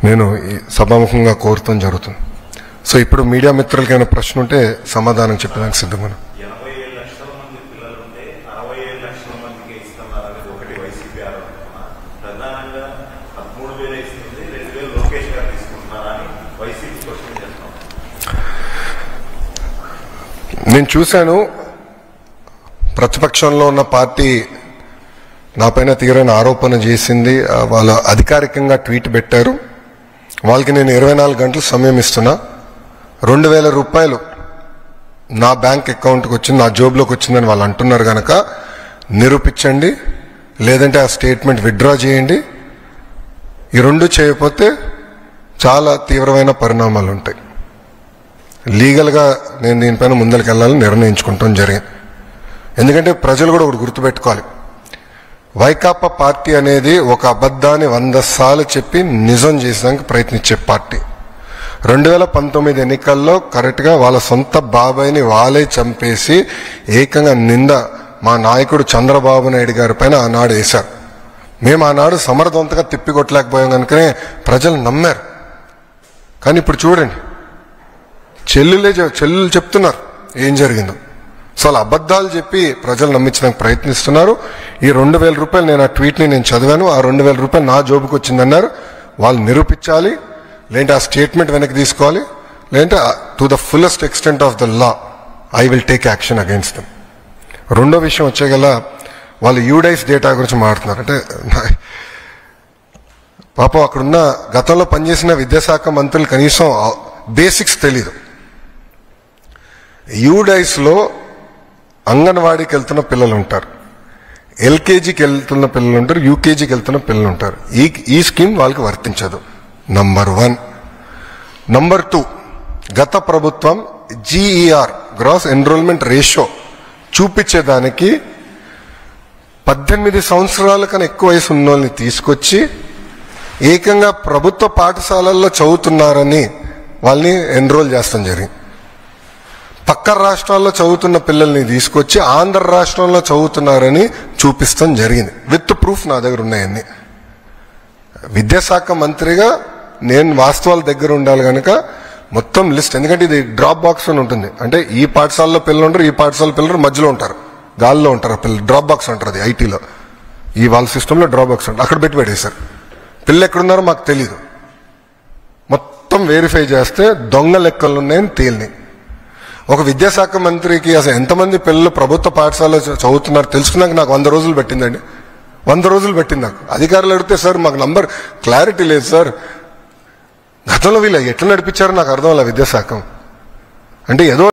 నేను సభాముఖంగా కోరుతాం జరుగుతుంది. సో ఇప్పుడు మీడియా మిత్రులకైనా ప్రశ్న ఉంటే సమాధానం చెప్పడానికి సిద్ధంగా. 87 లక్షల మంది పిల్లలు ఉంటే 67 లక్షల మందికి ఇస్తున్నారనేది ఒకటి వైసీపీ ఆరోపణ. ప్రధానంగా 13,000 ఇస్తుంది, 2,000 లోకేష్ గారు తీసుకుంటున్నారని వైసీపీ క్వశ్చన్ చేస్తాం. నేను చూశాను, ప్రతిపక్షంలో ఉన్న పార్టీ నాపైన తీవ్రమైన ఆరోపణ చేసింది. వాళ్ళు అధికారికంగా ట్వీట్ పెట్టారు. వాళ్ళకి నేను 24 గంటలు సమయం ఇస్తున్నా. 2,000 రూపాయలు నా బ్యాంక్ అకౌంట్కి వచ్చింది, నా జోబులోకి వచ్చిందని వాళ్ళు అంటున్నారు కనుక నిరూపించండి, లేదంటే ఆ స్టేట్మెంట్ విత్డ్రా చేయండి. ఈ రెండు చేయకపోతే చాలా తీవ్రమైన పరిణామాలు ఉంటాయి. లీగల్గా నేను దీనిపైన ముందరికి వెళ్ళాలని నిర్ణయించుకుంటాం జరిగింది. ఎందుకంటే ప్రజలు కూడా ఒకటి గుర్తుపెట్టుకోవాలి, వైకాపా పార్టీ అనేది ఒక అబద్ధాన్ని 100 సార్లు చెప్పి నిజం చేసేదానికి ప్రయత్నించే పార్టీ. 2019 ఎన్నికల్లో కరెక్ట్గా వాళ్ళ సొంత బాబాయిని వాళ్ళే చంపేసి ఏకంగా నింద మా నాయకుడు చంద్రబాబు నాయుడు గారి పైన ఆనాడు వేశారు. మేము ఆనాడు సమర్థవంతంగా తిప్పికొట్టలేకపోయాం కనుకనే ప్రజలు నమ్మారు. కానీ ఇప్పుడు చూడండి, చెల్లెలు చెప్తున్నారు ఏం జరిగిందో. సో అలా అబద్ధాలు చెప్పి ప్రజలు నమ్మించడానికి ప్రయత్నిస్తున్నారు. ఈ 2,000 రూపాయలు, నేను ఆ ట్వీట్ని నేను చదివాను, ఆ 2,000 రూపాయలు నా జోబుకి వచ్చిందన్నారు. వాళ్ళు నిరూపించాలి, లేదంటే ఆ స్టేట్మెంట్ వెనక్కి తీసుకోవాలి, లేదంటే to the fullest extent of the law I will take action against them. రెండో విషయం వచ్చేగల, వాళ్ళు యూడైస్ డేటా గురించి మాట్లాడుతున్నారు. అంటే పాపం అక్కడున్న గతంలో పనిచేసిన విద్యాశాఖ మంత్రులు కనీసం బేసిక్స్ తెలీదు. యూడైస్లో అంగన్వాడీకి వెళ్తున్న పిల్లలు ఉంటారు, ఎల్కేజీకి వెళ్తున్న పిల్లలు ఉంటారు, యూకేజీకి వెళ్తున్న పిల్లలు ఉంటారు. ఈ స్కీమ్ వాళ్ళకి వర్తించదు. నంబర్ 1. నంబర్ 2, గత ప్రభుత్వం జీఈఆర్ గ్రాస్ ఎన్రోల్మెంట్ రేషియో చూపించేదానికి 18 సంవత్సరాల కన్నా ఎక్కువ వయసు ఉన్న వాళ్ళని తీసుకొచ్చి ఏకంగా ప్రభుత్వ పాఠశాలల్లో చదువుతున్నారని వాళ్ళని ఎన్రోల్ చేస్తాం జరిగింది. పక్క రాష్ట్రాల్లో చదువుతున్న పిల్లల్ని తీసుకొచ్చి ఆంధ్ర రాష్ట్రంలో చదువుతున్నారని చూపిస్తాం జరిగింది. విత్ ప్రూఫ్ నా దగ్గర ఉన్నాయన్నీ. విద్యాశాఖ మంత్రిగా నేను వాస్తవాల దగ్గర ఉండాలి కనుక మొత్తం లిస్ట్, ఎందుకంటే ఇది డ్రాప్ బాక్స్ అని ఉంటుంది. అంటే ఈ పాఠశాలలో పిల్లలు ఉంటారు, ఈ పాఠశాల పిల్లలు మధ్యలో ఉంటారు, గాల్లో ఉంటారు పిల్లలు. డ్రాప్ బాక్స్ అంటారు అది ఐటీలో. ఈ వాళ్ళ సిస్టంలో డ్రాప్ బాక్స్ అంటారు. అక్కడ పెట్టి పెట్టేశారు. పిల్లలు ఎక్కడున్నారో మాకు తెలీదు. మొత్తం వెరిఫై చేస్తే దొంగ లెక్కలు ఉన్నాయని తేలినాయి. ఒక విద్యాశాఖ మంత్రికి అసలు ఎంతమంది పిల్లలు ప్రభుత్వ పాఠశాలలో చదువుతున్నారు తెలుసుకున్నాక నాకు 100 రోజులు పెట్టిందండి. 100 రోజులు పెట్టింది నాకు. అధికారులు అడిగితే సార్ మాకు నంబర్ క్లారిటీ లేదు సార్, గతంలో వీళ్ళు ఎట్లా నడిపించారో నాకు అర్థం అలా విద్యాశాఖ. అంటే ఏదో